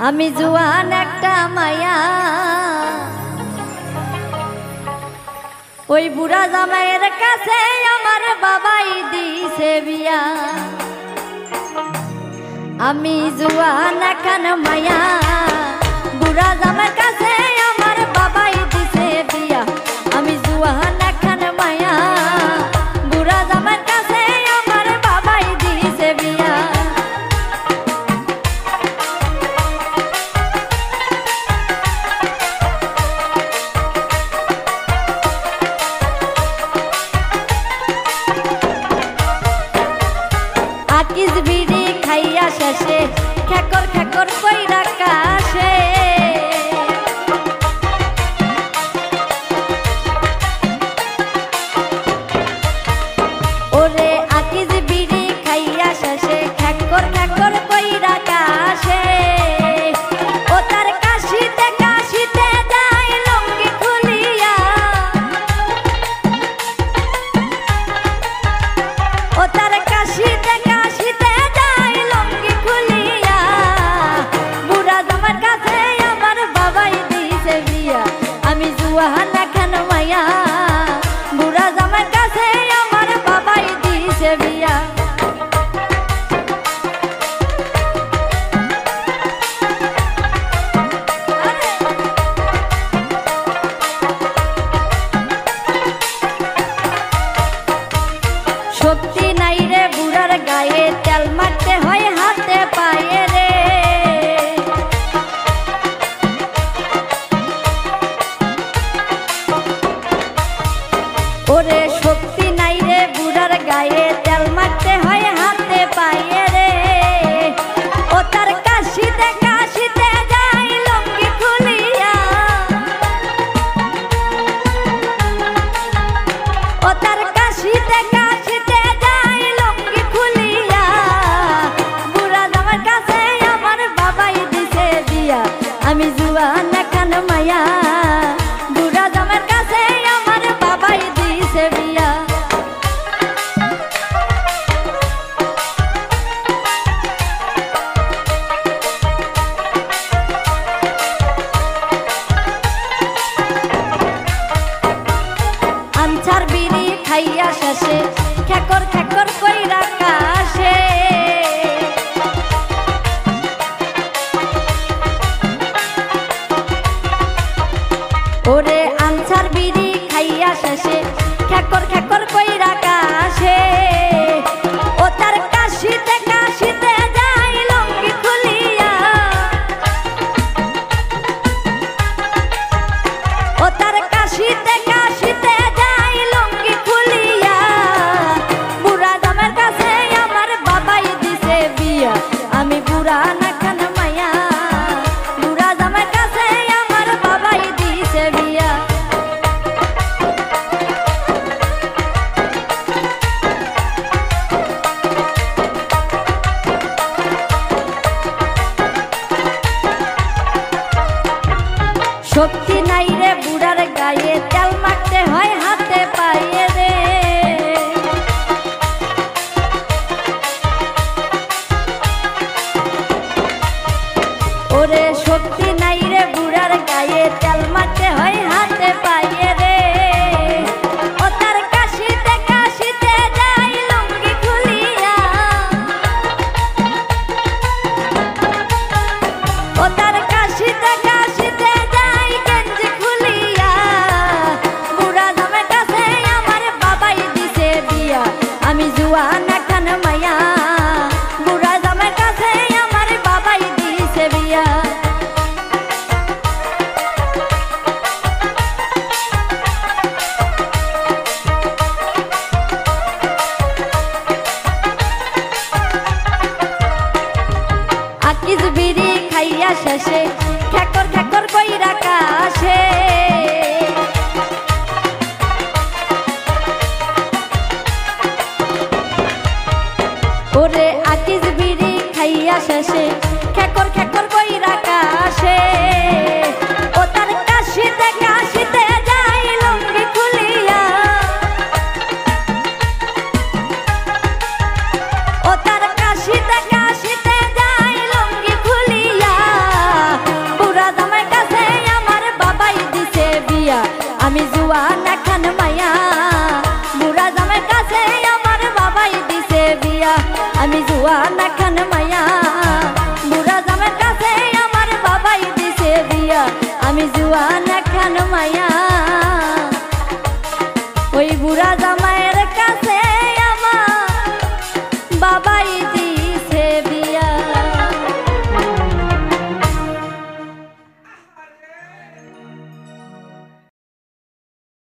আমি জুয়ান একটা মায়া ওই বুড়া জামাইয়ের কাছে আমার বাবাই দিছে বিয়া। আমি জুয়ান এখন মায়া বুড়া জামাইয়ের কাছে আমার বাবাই দিছে বিয়া। আমি জুয়ান এখন মায়া বুড়া জামাইয়ের কাছে আমার বাবাই দিছে বিয়া। আকিস বিড়ি খাইয়া শেষে খেকর খেকর কইরা কাশে। ওরে আকিস বিড়ি খাইয়া শেষে খেকর খেকর কইরা কাশে। ও তার কাশিতে কাশিতে যায় লুঙ্গি খুলিয়া। ও তার কাশিতে কাশিতে যায় লুঙ্গি খুলিয়া। বুড়া জামার কাছে আমার বাবাই দিছে বিয়া। আমি জুয়ান এখন মায়া বুড়া জামার কাছে আমার বাবাই দিছে বিয়া। শক্তি নাই রে বুড়ার গায়ে তেল মারতে হয় হাতে পায়ে রে। ওরে শক্তি নাই রে বুড়ার গায়ে তেল মারতে হয় হাতে পায়ে রে। ও তার কাশিতে কাশিতে যায় লুঙ্গি খুলিয়া। ও তার কাশিতে কাশিতে যায় লুঙ্গি খুলিয়া। বুড়া জামার কাছে আমার বাবাই দিছে বিয়া। আমি জুয়ান এখন মায়া বুড়া জামার কাছে আমার বাবাই দিছে বিয়া। আনছার বিড়ি খাইয়া শেষে খেকর খেকর কইরা কাশে। ওরে আনছার বিড়ি খাইয়া শেষে খেকর খেকর কইরা কাশে। ও তার কাশিতে কাশিতে যায় লুঙ্গি খুলিয়া। ও তার কাশিতে কাশিতে যায় লুঙ্গি খুলিয়া। বুড়া জামার কাছে আমার বাবাই দিছে বিয়া। আমি বুড়া এখন মায়া বুড়া জামার কাছে আমার বাবাই দিছে বিয়া। শক্তি নাই রে বুড়ার গায়ে তেল মারতে হয় হাতে পায়ে রে। ওরে শক্তি নাই রে বুড়ার গায়ে তেল মারতে হয় হাতে পায়ে রে। ও তার কাশিতে কাশিতে যায় লুঙ্গি খুলিয়া। ও তার কাশিতে কাশিতে যায় গেঞ্জি খুলিয়া। বুড়া জামার কাছে আমার বাবাই দিছে বিয়া। আমি জুয়ান এখন মায়া বুড়া জামার কাছে আমার বাবাই দিছে বিয়া। আকিস বিড়ি খাইয়া শেষে খেকর খেকর কইরা কাশে। ওরে আকিস বিড়ি খাইয়া শেষে খেকর খেকর কইরা কাশে। ও তার কাশিতে কাশিতে যায় লুঙ্গি খুলিয়া। ও তার কাশিতে কাশিতে যায় লুঙ্গি খুলিয়া। আমি জুয়ান